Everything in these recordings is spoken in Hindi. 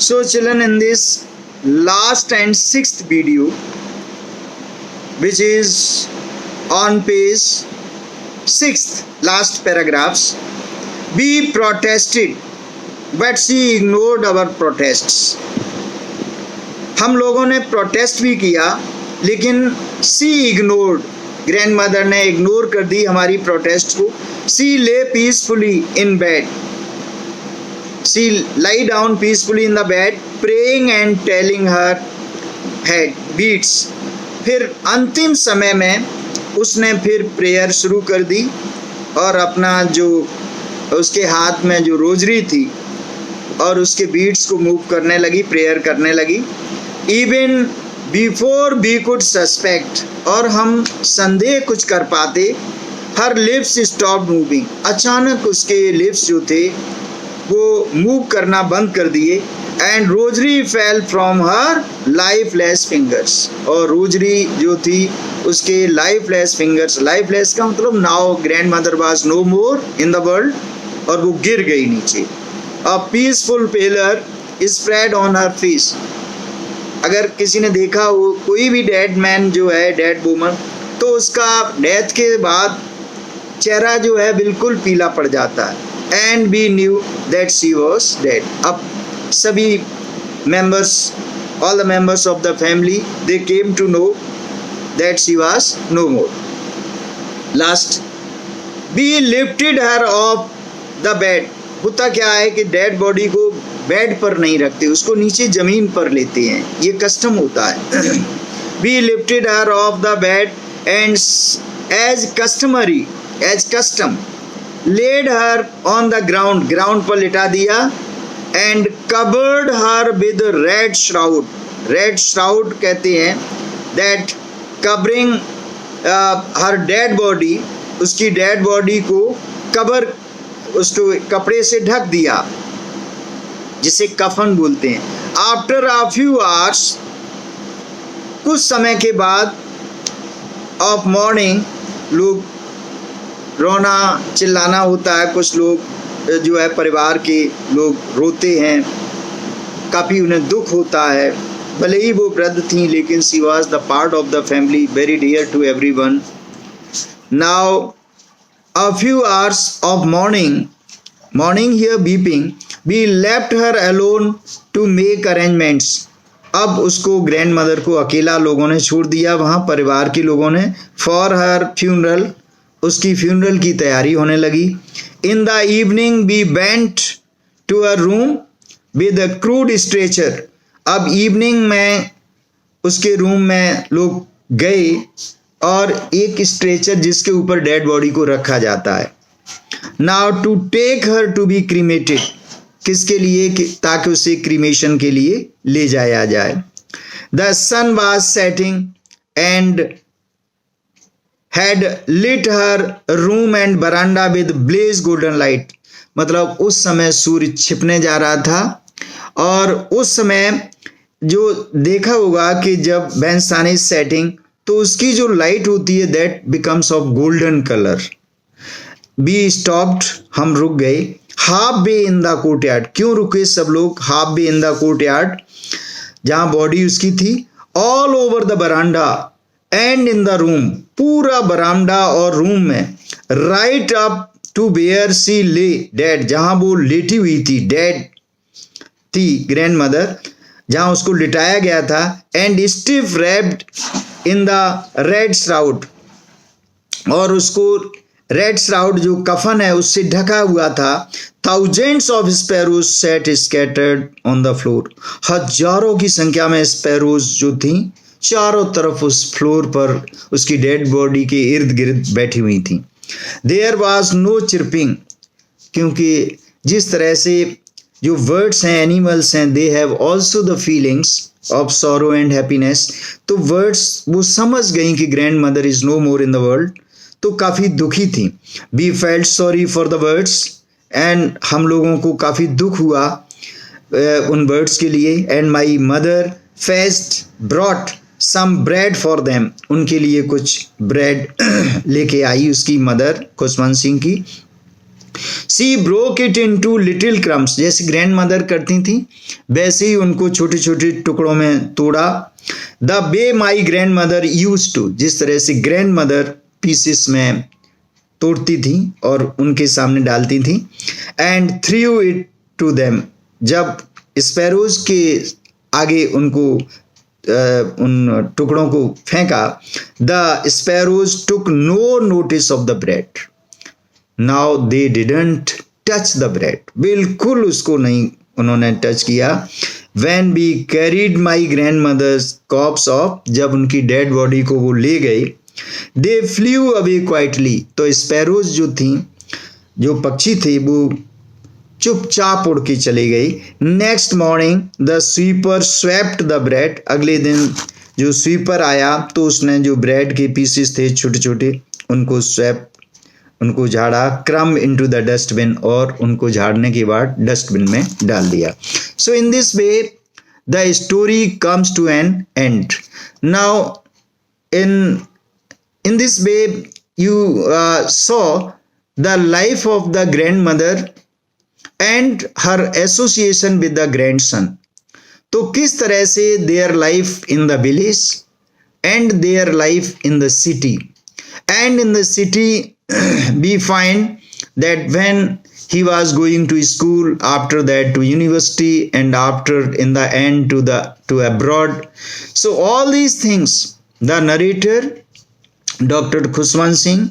So children, in this last and sixth video, which is on page 6th, last paragraphs, we protested but she ignored our protests. हम लोगों ने प्रोटेस्ट भी किया लेकिन सी इग्नोर्ड, ग्रैंड मदर ने इग्नोर कर दी हमारी प्रोटेस्ट को. She lay peacefully in bed, she lay down peacefully in the bed, praying and telling her head beads. फिर अंतिम समय में उसने फिर प्रेयर शुरू कर दी और अपना जो उसके हाथ में जो रोजरी थी और उसके बीट्स को मूव करने लगी, प्रेयर करने लगी. Even before we could suspect, और हम संदेह कुछ कर पाते, हर लिप्स स्टॉप मूविंग, अचानक उसके लिप्स जो थे वो मूव करना बंद कर दिए. And rosary fell from her lifeless fingers, और रोजरी जो थी उसके लाइफलेस फिंगर्स, लाइफलेस का मतलब now grandmother was no more in the world, और वो गिर गई नीचे. A peaceful pallor spread on her face. अगर किसी ने देखा हो कोई भी डेड मैन जो है, डेड वुमन, तो उसका डेथ के बाद चेहरा जो है बिल्कुल पीला पड़ जाता है. And we knew that she was dead. अब सभी members, all the members of the family, they came to know that she was no more. Last, we lifted her off the bed. होता क्या है कि डेड बॉडी को बेड पर नहीं रखते, उसको नीचे जमीन पर लेते हैं, ये कस्टम होता है. We lifted her off the bed and as customary, as custom, laid her on the ground, ground पर लिटा दिया. And covered her with red shroud. Red shroud कहते हैं that covering her dead body, उसकी डेड बॉडी को कवर, उसको कपड़े से ढक दिया, जिसे कफन बोलते हैं. आफ्टर अ फ्यू आवर्स, कुछ समय के बाद, ऑफ मॉर्निंग, लोग रोना चिल्लाना होता है, कुछ लोग जो है परिवार के लोग रोते हैं, काफ़ी उन्हें दुख होता है. भले ही वो वृद्ध थी लेकिन she was the part of the family, very dear to everyone. Now a few hours of morning here beeping, we left her alone to make arrangements. अब उसको ग्रैंड मदर को अकेला लोगों ने छोड़ दिया वहाँ, परिवार के लोगों ने. for her funeral, उसकी फ्यूनरल की तैयारी होने लगी. in the evening we went to her room with a crude stretcher. अब इवनिंग में उसके रूम में लोग गए और एक स्ट्रेचर जिसके ऊपर डेड बॉडी को रखा जाता है. Now to take her to be cremated, किसके लिए, ताकि उसे क्रीमेशन के लिए ले जाया जाए. The sun was setting and had lit her room and veranda with blaze golden light. मतलब उस समय सूर्य छिपने जा रहा था, और उस समय जो देखा होगा कि जब व्हेन सन इज सेटिंग तो उसकी जो लाइट होती है that becomes of golden colour. We stopped, हम रुक गए. Halfway in the courtyard, क्यों रुके सब लोग, halfway in the courtyard जहाँ बॉडी उसकी थी. All over the veranda and in the room, पूरा बरामदा और रूम में. Right up to where she lay dead, जहाँ वो लेटी हुई थी, डेड थी ग्रैंड मदर, जहाँ उसको लिटाया गया था. And stiff wrapped in the red shroud, और उसको रेड श्राउड जो कफन है उससे ढका हुआ था. Thousands of sparrows set scattered on the floor, हजारों की संख्या में स्पैरोज जो थी चारों तरफ उस फ्लोर पर उसकी डेड बॉडी के इर्द गिर्द बैठी हुई थी. देयर वाज नो चिरपिंग, क्योंकि जिस तरह से जो वर्ड्स हैं, एनिमल्स हैं, they have also the feelings of sorrow and happiness. तो वर्ड्स वो समझ गई कि grandmother is no more in the world, तो काफ़ी दुखी थी. We felt sorry for the birds, and हम लोगों को काफ़ी दुख हुआ उन वर्ड्स के लिए. And my mother fetched brought some bread for them, उनके लिए कुछ ब्रेड लेके आई उसकी मदर खुशवंत सिंह की. She broke it into little crumbs, जैसे ग्रैंड मदर करती थी वैसे ही उनको छोटे छोटे टुकड़ों में तोड़ा। The way my grandmother used to, जिस तरह से ग्रैंड मदर पीसेस में तोड़ती थी और उनके सामने डालती थी। And threw it to them, जब स्पैरोज के आगे उनको उन टुकड़ों को फेंका, the sparrows took no notice of the bread, now they didn't touch the bread, बिल्कुल उसको नहीं उन्होंने टच किया। When we carried my grandmother's corpse off, जब उनकी डेड बॉडी को वो ले गए, they flew away quietly, तो स्पैरोज जो थी, जो पक्षी थे, वो चुपचाप उड़ के चले गई। Next morning the sweeper swept the bread, अगले दिन जो स्वीपर आया तो उसने जो ब्रेड के पीसेस थे छोटे छोटे उनको स्वेप, उनको झाड़ा। क्रम इनटू द डस्टबिन, और उनको झाड़ने के बाद डस्टबिन में डाल दिया। So in this way the story comes to an end. Now in this way you saw the life of the grandmother and her association with the grandson. तो किस तरह से their life in the village and their life in the city, and in the city we find that when he was going to school, after that to university, and after in the end to abroad. So all these things the narrator Dr. Khushwant Singh,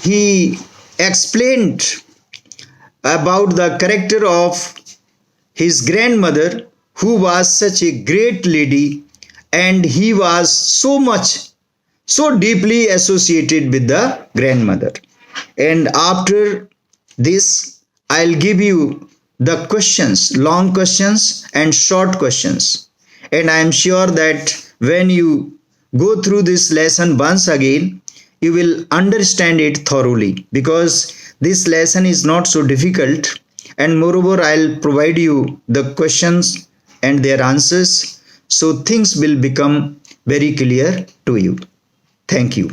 he explained about the character of his grandmother, who was such a great lady, and he was so deeply associated with the grandmother. And after this I'll give you the questions, long questions and short questions, and I am sure that when you go through this lesson once again, you will understand it thoroughly, because this lesson is not so difficult, and moreover I'll provide you the questions and their answers, so things will become very clear to you. Thank you.